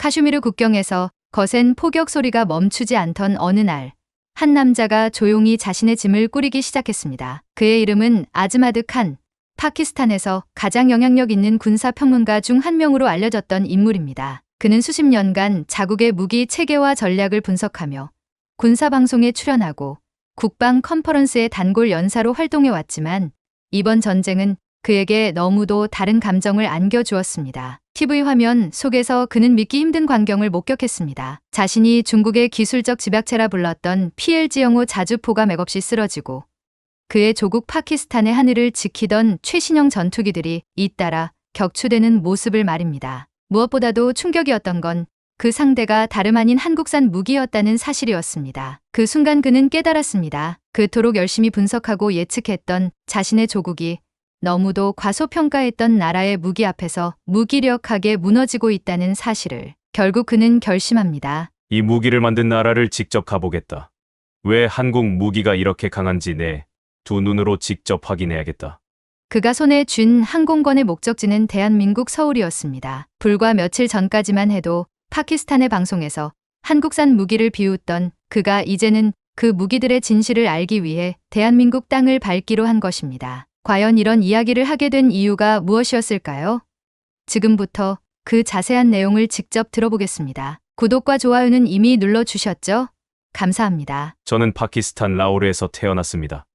카슈미르 국경에서 거센 포격 소리가 멈추지 않던 어느 날, 한 남자가 조용히 자신의 짐을 꾸리기 시작했습니다. 그의 이름은 아즈마드 칸, 파키스탄에서 가장 영향력 있는 군사 평론가 중 한 명으로 알려졌던 인물입니다. 그는 수십 년간 자국의 무기 체계와 전략을 분석하며 군사 방송에 출연하고 국방 컨퍼런스의 단골 연사로 활동해 왔지만 이번 전쟁은 그에게 너무도 다른 감정을 안겨주었습니다. TV 화면 속에서 그는 믿기 힘든 광경을 목격했습니다. 자신이 중국의 기술적 집약체라 불렀던 PLG-05 자주포가 맥없이 쓰러지고 그의 조국 파키스탄의 하늘을 지키던 최신형 전투기들이 잇따라 격추되는 모습을 말입니다. 무엇보다도 충격이었던 건 그 상대가 다름 아닌 한국산 무기였다는 사실이었습니다. 그 순간 그는 깨달았습니다. 그토록 열심히 분석하고 예측했던 자신의 조국이 너무도 과소평가했던 나라의 무기 앞에서 무기력하게 무너지고 있다는 사실을. 결국 그는 결심합니다. 이 무기를 만든 나라를 직접 가보겠다. 왜 한국 무기가 이렇게 강한지 내 두 눈으로 직접 확인해야겠다. 그가 손에 쥔 항공권의 목적지는 대한민국 서울이었습니다. 불과 며칠 전까지만 해도 파키스탄의 방송에서 한국산 무기를 비웃던 그가 이제는 그 무기들의 진실을 알기 위해 대한민국 땅을 밟기로 한 것입니다. 과연 이런 이야기를 하게 된 이유가 무엇이었을까요? 지금부터 그 자세한 내용을 직접 들어보겠습니다. 구독과 좋아요는 이미 눌러주셨죠? 감사합니다. 저는 파키스탄 라오르에서 태어났습니다.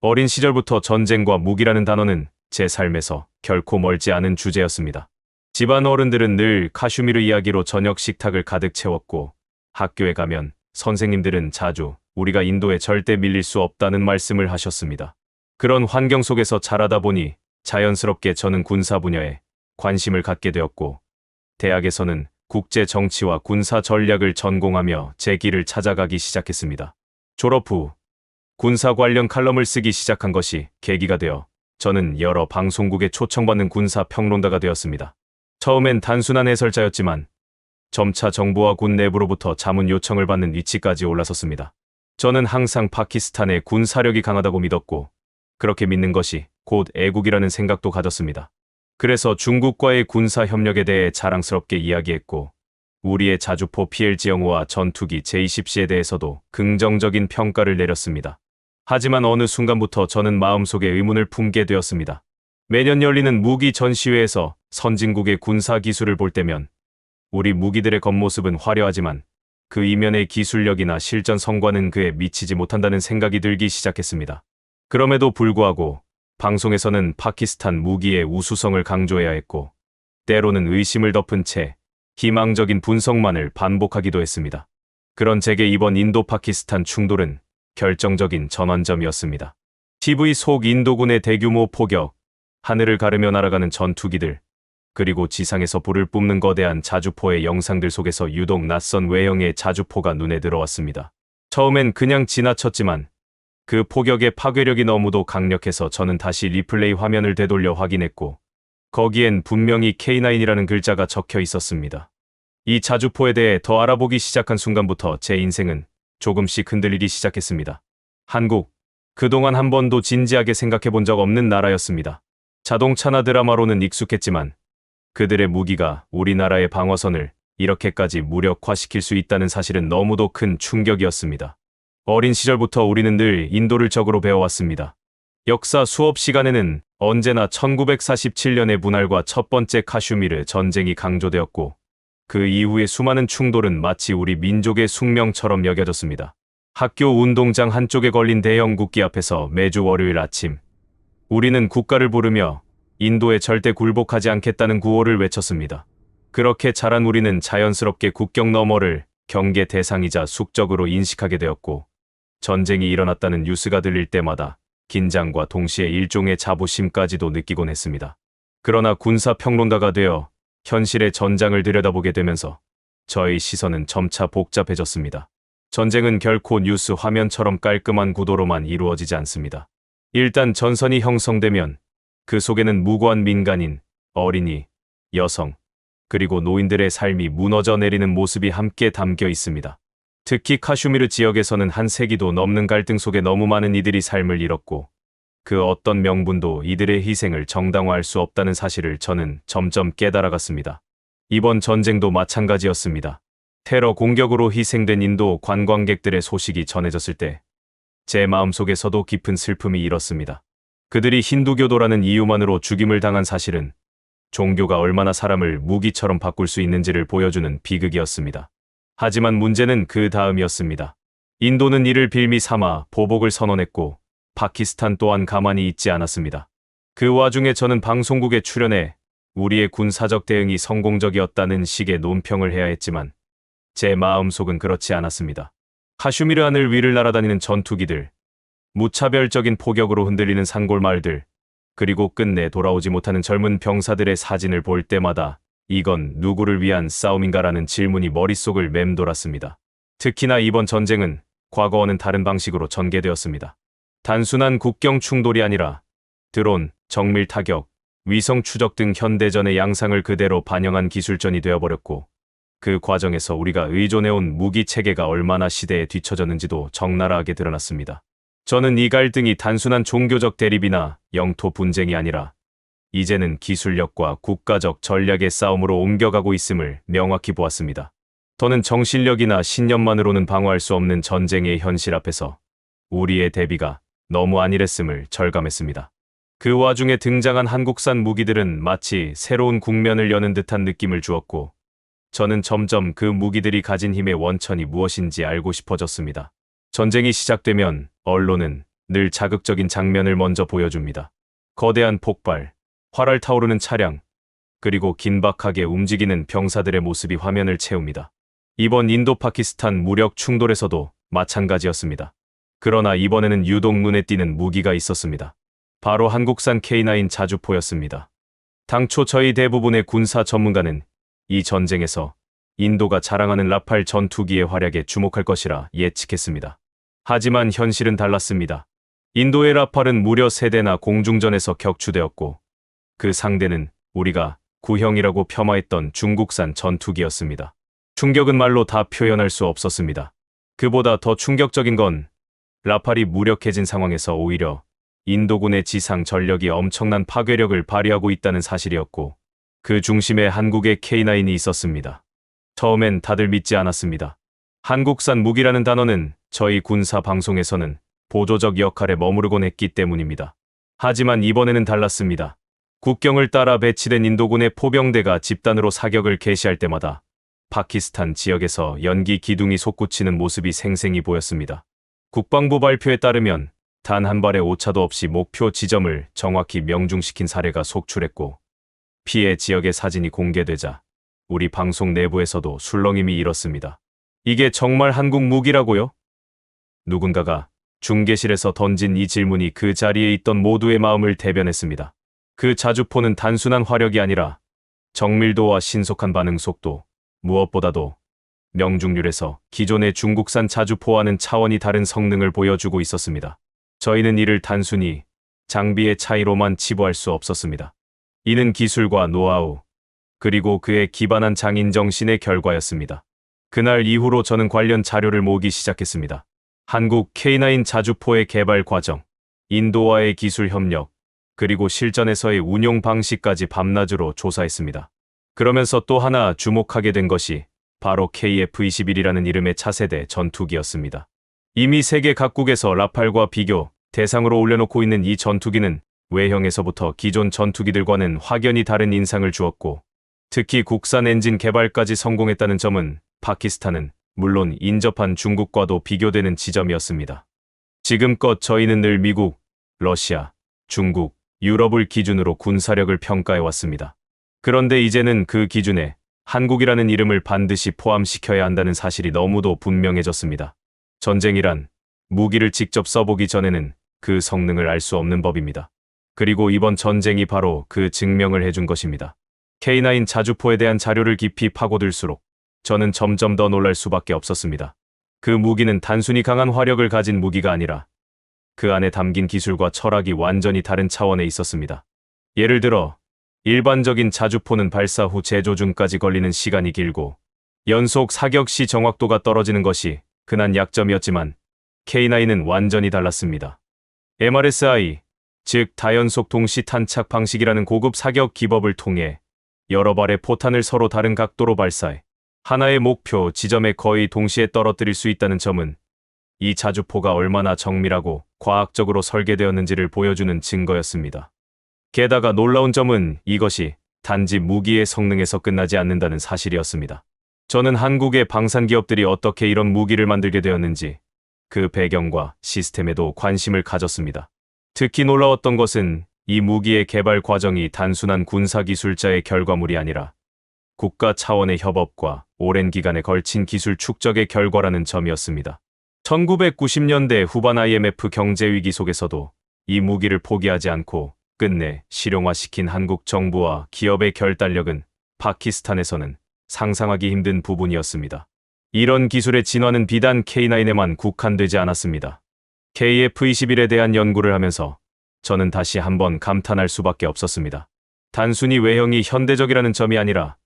어린 시절부터 전쟁과 무기라는 단어는 제 삶에서 결코 멀지 않은 주제였습니다. 집안 어른들은 늘 카슈미르 이야기로 저녁 식탁을 가득 채웠고 학교에 가면 선생님들은 자주 우리가 인도에 절대 밀릴 수 없다는 말씀을 하셨습니다. 그런 환경 속에서 자라다 보니 자연스럽게 저는 군사 분야에 관심을 갖게 되었고 대학에서는 국제 정치와 군사 전략을 전공하며 제 길을 찾아가기 시작했습니다. 졸업 후 군사 관련 칼럼을 쓰기 시작한 것이 계기가 되어 저는 여러 방송국에 초청받는 군사 평론가가 되었습니다. 처음엔 단순한 해설자였지만 점차 정부와 군 내부로부터 자문 요청을 받는 위치까지 올라섰습니다. 저는 항상 파키스탄의 군사력이 강하다고 믿었고 그렇게 믿는 것이 곧 애국이라는 생각도 가졌습니다. 그래서 중국과의 군사 협력에 대해 자랑스럽게 이야기했고 우리의 자주포 PLG-05와 전투기 J-20C에 대해서도 긍정적인 평가를 내렸습니다. 하지만 어느 순간부터 저는 마음속에 의문을 품게 되었습니다. 매년 열리는 무기 전시회에서 선진국의 군사 기술을 볼 때면 우리 무기들의 겉모습은 화려하지만 그 이면의 기술력이나 실전 성과는 그에 미치지 못한다는 생각이 들기 시작했습니다. 그럼에도 불구하고 방송에서는 파키스탄 무기의 우수성을 강조해야 했고 때로는 의심을 덮은 채 희망적인 분석만을 반복하기도 했습니다. 그런 제게 이번 인도 파키스탄 충돌은 결정적인 전환점이었습니다. TV 속 인도군의 대규모 포격, 하늘을 가르며 날아가는 전투기들, 그리고 지상에서 불을 뿜는 거대한 자주포의 영상들 속에서 유독 낯선 외형의 자주포가 눈에 들어왔습니다. 처음엔 그냥 지나쳤지만 그 포격의 파괴력이 너무도 강력해서 저는 다시 리플레이 화면을 되돌려 확인했고 거기엔 분명히 K9이라는 글자가 적혀 있었습니다. 이 자주포에 대해 더 알아보기 시작한 순간부터 제 인생은 조금씩 흔들리기 시작했습니다. 한국, 그동안 한 번도 진지하게 생각해 본 적 없는 나라였습니다. 자동차나 드라마로는 익숙했지만 그들의 무기가 우리나라의 방어선을 이렇게까지 무력화시킬 수 있다는 사실은 너무도 큰 충격이었습니다. 어린 시절부터 우리는 늘 인도를 적으로 배워왔습니다. 역사 수업 시간에는 언제나 1947년의 분할과 첫 번째 카슈미르 전쟁이 강조되었고 그 이후의 수많은 충돌은 마치 우리 민족의 숙명처럼 여겨졌습니다. 학교 운동장 한쪽에 걸린 대형 국기 앞에서 매주 월요일 아침 우리는 국가를 부르며 인도에 절대 굴복하지 않겠다는 구호를 외쳤습니다. 그렇게 자란 우리는 자연스럽게 국경 너머를 경계 대상이자 숙적으로 인식하게 되었고 전쟁이 일어났다는 뉴스가 들릴 때마다 긴장과 동시에 일종의 자부심까지도 느끼곤 했습니다. 그러나 군사평론가가 되어 현실의 전장을 들여다보게 되면서 저의 시선은 점차 복잡해졌습니다. 전쟁은 결코 뉴스 화면처럼 깔끔한 구도로만 이루어지지 않습니다. 일단 전선이 형성되면 그 속에는 무고한 민간인, 어린이, 여성, 그리고 노인들의 삶이 무너져 내리는 모습이 함께 담겨 있습니다. 특히 카슈미르 지역에서는 한 세기도 넘는 갈등 속에 너무 많은 이들이 삶을 잃었고 그 어떤 명분도 이들의 희생을 정당화할 수 없다는 사실을 저는 점점 깨달아갔습니다. 이번 전쟁도 마찬가지였습니다. 테러 공격으로 희생된 인도 관광객들의 소식이 전해졌을 때 제 마음속에서도 깊은 슬픔이 일었습니다. 그들이 힌두교도라는 이유만으로 죽임을 당한 사실은 종교가 얼마나 사람을 무기처럼 바꿀 수 있는지를 보여주는 비극이었습니다. 하지만 문제는 그 다음이었습니다. 인도는 이를 빌미 삼아 보복을 선언했고 파키스탄 또한 가만히 있지 않았습니다. 그 와중에 저는 방송국에 출연해 우리의 군사적 대응이 성공적이었다는 식의 논평을 해야 했지만 제 마음속은 그렇지 않았습니다. 카슈미르 하늘 위를 날아다니는 전투기들, 무차별적인 포격으로 흔들리는 산골마을들, 그리고 끝내 돌아오지 못하는 젊은 병사들의 사진을 볼 때마다 이건 누구를 위한 싸움인가라는 질문이 머릿속을 맴돌았습니다. 특히나 이번 전쟁은 과거와는 다른 방식으로 전개되었습니다. 단순한 국경 충돌이 아니라 드론, 정밀 타격, 위성 추적 등 현대전의 양상을 그대로 반영한 기술전이 되어버렸고 그 과정에서 우리가 의존해온 무기 체계가 얼마나 시대에 뒤처졌는지도 적나라하게 드러났습니다. 저는 이 갈등이 단순한 종교적 대립이나 영토 분쟁이 아니라 이제는 기술력과 국가적 전략의 싸움으로 옮겨가고 있음을 명확히 보았습니다. 더는 정신력이나 신념만으로는 방어할 수 없는 전쟁의 현실 앞에서 우리의 대비가 너무 안일했음을 절감했습니다. 그 와중에 등장한 한국산 무기들은 마치 새로운 국면을 여는 듯한 느낌을 주었고 저는 점점 그 무기들이 가진 힘의 원천이 무엇인지 알고 싶어졌습니다. 전쟁이 시작되면 언론은 늘 자극적인 장면을 먼저 보여줍니다. 거대한 폭발, 활활 타오르는 차량, 그리고 긴박하게 움직이는 병사들의 모습이 화면을 채웁니다. 이번 인도-파키스탄 무력 충돌에서도 마찬가지였습니다. 그러나 이번에는 유독 눈에 띄는 무기가 있었습니다. 바로 한국산 K9 자주포였습니다. 당초 저희 대부분의 군사 전문가는 이 전쟁에서 인도가 자랑하는 라팔 전투기의 활약에 주목할 것이라 예측했습니다. 하지만 현실은 달랐습니다. 인도의 라팔은 무려 3대나 공중전에서 격추되었고 그 상대는 우리가 구형이라고 폄하했던 중국산 전투기였습니다. 충격은 말로 다 표현할 수 없었습니다. 그보다 더 충격적인 건 라팔이 무력해진 상황에서 오히려 인도군의 지상 전력이 엄청난 파괴력을 발휘하고 있다는 사실이었고 그 중심에 한국의 K9이 있었습니다. 처음엔 다들 믿지 않았습니다. 한국산 무기라는 단어는 저희 군사 방송에서는 보조적 역할에 머무르곤 했기 때문입니다. 하지만 이번에는 달랐습니다. 국경을 따라 배치된 인도군의 포병대가 집단으로 사격을 개시할 때마다 파키스탄 지역에서 연기 기둥이 솟구치는 모습이 생생히 보였습니다. 국방부 발표에 따르면 단 한 발의 오차도 없이 목표 지점을 정확히 명중시킨 사례가 속출했고 피해 지역의 사진이 공개되자 우리 방송 내부에서도 술렁임이 일었습니다. 이게 정말 한국 무기라고요? 누군가가 중계실에서 던진 이 질문이 그 자리에 있던 모두의 마음을 대변했습니다. 그 자주포는 단순한 화력이 아니라 정밀도와 신속한 반응 속도, 무엇보다도 명중률에서 기존의 중국산 자주포와는 차원이 다른 성능을 보여주고 있었습니다. 저희는 이를 단순히 장비의 차이로만 치부할 수 없었습니다. 이는 기술과 노하우, 그리고 그에 기반한 장인 정신의 결과였습니다. 그날 이후로 저는 관련 자료를 모으기 시작했습니다. 한국 K9 자주포의 개발 과정, 인도와의 기술 협력, 그리고 실전에서의 운용 방식까지 밤낮으로 조사했습니다. 그러면서 또 하나 주목하게 된 것이 바로 KF-21이라는 이름의 차세대 전투기였습니다. 이미 세계 각국에서 라팔과 비교 대상으로 올려놓고 있는 이 전투기는 외형에서부터 기존 전투기들과는 확연히 다른 인상을 주었고 특히 국산 엔진 개발까지 성공했다는 점은 파키스탄은 물론 인접한 중국과도 비교되는 지점이었습니다. 지금껏 저희는 늘 미국, 러시아, 중국, 유럽을 기준으로 군사력을 평가해왔습니다. 그런데 이제는 그 기준에 한국이라는 이름을 반드시 포함시켜야 한다는 사실이 너무도 분명해졌습니다. 전쟁이란 무기를 직접 써보기 전에는 그 성능을 알 수 없는 법입니다. 그리고 이번 전쟁이 바로 그 증명을 해준 것입니다. K9 자주포에 대한 자료를 깊이 파고들수록 저는 점점 더 놀랄 수밖에 없었습니다. 그 무기는 단순히 강한 화력을 가진 무기가 아니라 그 안에 담긴 기술과 철학이 완전히 다른 차원에 있었습니다. 예를 들어 일반적인 자주포는 발사 후 재조준까지 걸리는 시간이 길고 연속 사격 시 정확도가 떨어지는 것이 흔한 약점이었지만 K9은 완전히 달랐습니다. MRSI, 즉 다연속 동시 탄착 방식이라는 고급 사격 기법을 통해 여러 발의 포탄을 서로 다른 각도로 발사해 하나의 목표 지점에 거의 동시에 떨어뜨릴 수 있다는 점은 이 자주포가 얼마나 정밀하고 과학적으로 설계되었는지를 보여주는 증거였습니다. 게다가 놀라운 점은 이것이 단지 무기의 성능에서 끝나지 않는다는 사실이었습니다. 저는 한국의 방산 기업들이 어떻게 이런 무기를 만들게 되었는지 그 배경과 시스템에도 관심을 가졌습니다. 특히 놀라웠던 것은 이 무기의 개발 과정이 단순한 군사기술자의 결과물이 아니라 국가 차원의 협업과 오랜 기간에 걸친 기술 축적의 결과라는 점이었습니다. 1990년대 후반 IMF 경제위기 속에서도 이 무기를 포기하지 않고 끝내 실용화시킨 한국 정부와 기업의 결단력은 파키스탄에서는 상상하기 힘든 부분이었습니다. 이런 기술의 진화는 비단 K9에만 국한되지 않았습니다. KF-21에 대한 연구를 하면서 저는 다시 한번 감탄할 수밖에 없었습니다. 단순히 외형이 현대적이라는 점이 아니라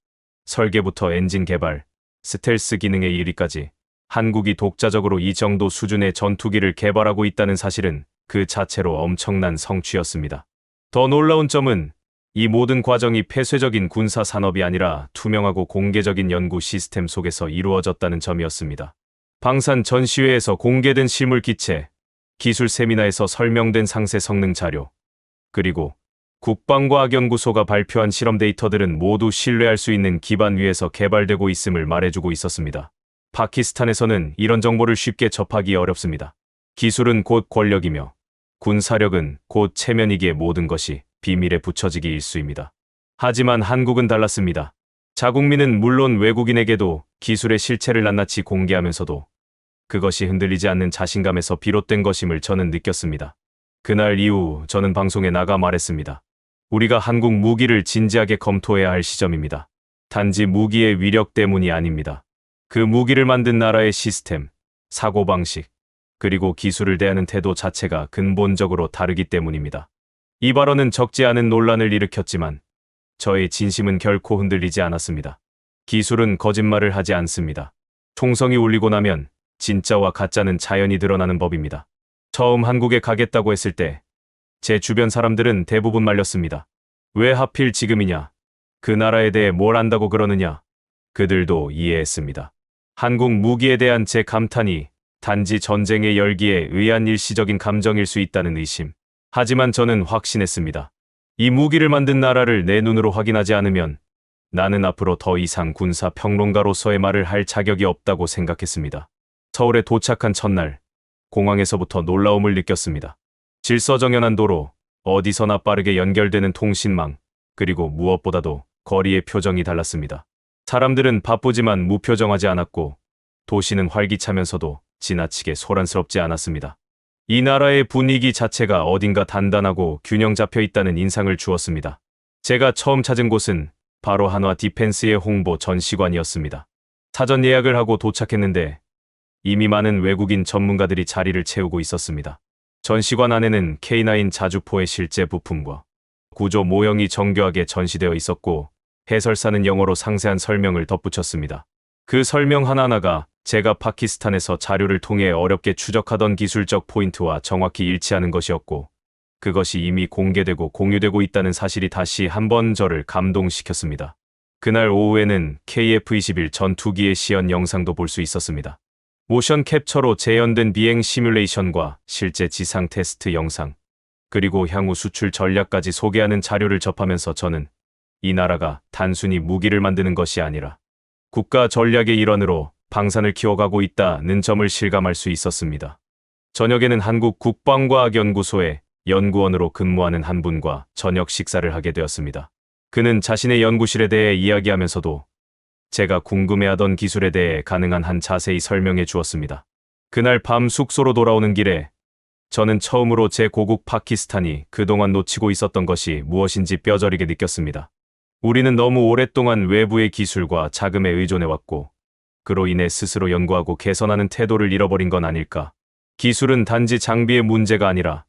설계부터 엔진 개발, 스텔스 기능에 이르기까지 한국이 독자적으로 이 정도 수준의 전투기를 개발하고 있다는 사실은 그 자체로 엄청난 성취였습니다. 더 놀라운 점은 이 모든 과정이 폐쇄적인 군사 산업이 아니라 투명하고 공개적인 연구 시스템 속에서 이루어졌다는 점이었습니다. 방산 전시회에서 공개된 실물 기체, 기술 세미나에서 설명된 상세 성능 자료, 그리고 국방과학연구소가 발표한 실험 데이터들은 모두 신뢰할 수 있는 기반 위에서 개발되고 있음을 말해주고 있었습니다. 파키스탄에서는 이런 정보를 쉽게 접하기 어렵습니다. 기술은 곧 권력이며 군사력은 곧 체면이기에 모든 것이 비밀에 붙여지기 일쑤입니다. 하지만 한국은 달랐습니다. 자국민은 물론 외국인에게도 기술의 실체를 낱낱이 공개하면서도 그것이 흔들리지 않는 자신감에서 비롯된 것임을 저는 느꼈습니다. 그날 이후 저는 방송에 나가 말했습니다. 우리가 한국 무기를 진지하게 검토해야 할 시점입니다. 단지 무기의 위력 때문이 아닙니다. 그 무기를 만든 나라의 시스템, 사고방식, 그리고 기술을 대하는 태도 자체가 근본적으로 다르기 때문입니다. 이 발언은 적지 않은 논란을 일으켰지만 저의 진심은 결코 흔들리지 않았습니다. 기술은 거짓말을 하지 않습니다. 총성이 울리고 나면 진짜와 가짜는 자연히 드러나는 법입니다. 처음 한국에 가겠다고 했을 때 제 주변 사람들은 대부분 말렸습니다. 왜 하필 지금이냐? 그 나라에 대해 뭘 안다고 그러느냐? 그들도 이해했습니다. 한국 무기에 대한 제 감탄이 단지 전쟁의 열기에 의한 일시적인 감정일 수 있다는 의심. 하지만 저는 확신했습니다. 이 무기를 만든 나라를 내 눈으로 확인하지 않으면 나는 앞으로 더 이상 군사 평론가로서의 말을 할 자격이 없다고 생각했습니다. 서울에 도착한 첫날, 공항에서부터 놀라움을 느꼈습니다. 질서정연한 도로, 어디서나 빠르게 연결되는 통신망, 그리고 무엇보다도 거리의 표정이 달랐습니다. 사람들은 바쁘지만 무표정하지 않았고 도시는 활기차면서도 지나치게 소란스럽지 않았습니다. 이 나라의 분위기 자체가 어딘가 단단하고 균형 잡혀 있다는 인상을 주었습니다. 제가 처음 찾은 곳은 바로 한화 디펜스의 홍보 전시관이었습니다. 사전 예약을 하고 도착했는데 이미 많은 외국인 전문가들이 자리를 채우고 있었습니다. 전시관 안에는 K9 자주포의 실제 부품과 구조 모형이 정교하게 전시되어 있었고 해설사는 영어로 상세한 설명을 덧붙였습니다. 그 설명 하나하나가 제가 파키스탄에서 자료를 통해 어렵게 추적하던 기술적 포인트와 정확히 일치하는 것이었고 그것이 이미 공개되고 공유되고 있다는 사실이 다시 한번 저를 감동시켰습니다. 그날 오후에는 KF-21 전투기의 시연 영상도 볼 수 있었습니다. 모션 캡처로 재현된 비행 시뮬레이션과 실제 지상 테스트 영상, 그리고 향후 수출 전략까지 소개하는 자료를 접하면서 저는 이 나라가 단순히 무기를 만드는 것이 아니라 국가 전략의 일원으로 방산을 키워가고 있다는 점을 실감할 수 있었습니다. 저녁에는 한국 국방과학연구소의 연구원으로 근무하는 한 분과 저녁 식사를 하게 되었습니다. 그는 자신의 연구실에 대해 이야기하면서도 제가 궁금해하던 기술에 대해 가능한 한 자세히 설명해 주었습니다. 그날 밤 숙소로 돌아오는 길에 저는 처음으로 제 고국 파키스탄이 그동안 놓치고 있었던 것이 무엇인지 뼈저리게 느꼈습니다. 우리는 너무 오랫동안 외부의 기술과 자금에 의존해왔고 그로 인해 스스로 연구하고 개선하는 태도를 잃어버린 건 아닐까. 기술은 단지 장비의 문제가 아니라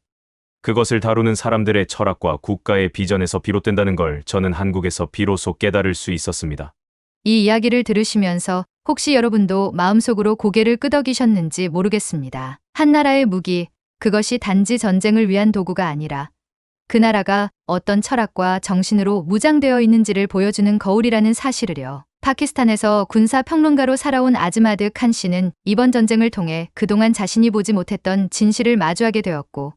그것을 다루는 사람들의 철학과 국가의 비전에서 비롯된다는 걸 저는 한국에서 비로소 깨달을 수 있었습니다. 이 이야기를 들으시면서 혹시 여러분도 마음속으로 고개를 끄덕이셨는지 모르겠습니다. 한 나라의 무기, 그것이 단지 전쟁을 위한 도구가 아니라 그 나라가 어떤 철학과 정신으로 무장되어 있는지를 보여주는 거울이라는 사실을요. 파키스탄에서 군사 평론가로 살아온 아즈마드 칸 씨는 이번 전쟁을 통해 그동안 자신이 보지 못했던 진실을 마주하게 되었고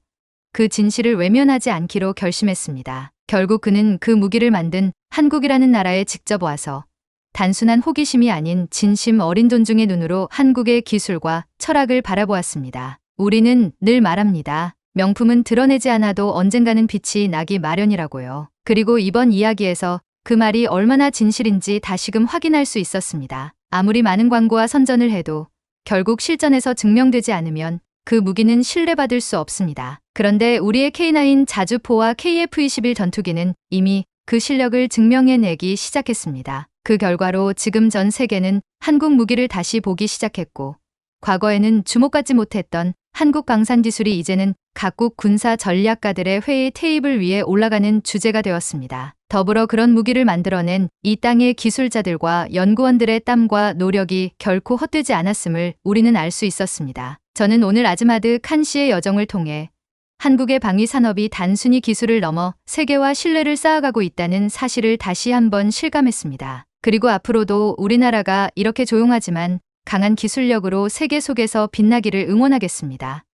그 진실을 외면하지 않기로 결심했습니다. 결국 그는 그 무기를 만든 한국이라는 나라에 직접 와서 단순한 호기심이 아닌 진심 어린 존중의 눈으로 한국의 기술과 철학을 바라보았습니다. 우리는 늘 말합니다. 명품은 드러내지 않아도 언젠가는 빛이 나기 마련이라고요. 그리고 이번 이야기에서 그 말이 얼마나 진실인지 다시금 확인할 수 있었습니다. 아무리 많은 광고와 선전을 해도 결국 실전에서 증명되지 않으면 그 무기는 신뢰받을 수 없습니다. 그런데 우리의 K9 자주포와 KF-21 전투기는 이미 그 실력을 증명해내기 시작했습니다. 그 결과로 지금 전 세계는 한국 무기를 다시 보기 시작했고 과거에는 주목받지 못했던 한국 방산 기술이 이제는 각국 군사 전략가들의 회의 테이블 위에 올라가는 주제가 되었습니다. 더불어 그런 무기를 만들어낸 이 땅의 기술자들과 연구원들의 땀과 노력이 결코 헛되지 않았음을 우리는 알 수 있었습니다. 저는 오늘 아즈마드 칸 씨의 여정을 통해 한국의 방위 산업이 단순히 기술을 넘어 세계와 신뢰를 쌓아가고 있다는 사실을 다시 한번 실감했습니다. 그리고 앞으로도 우리나라가 이렇게 조용하지만 강한 기술력으로 세계 속에서 빛나기를 응원하겠습니다.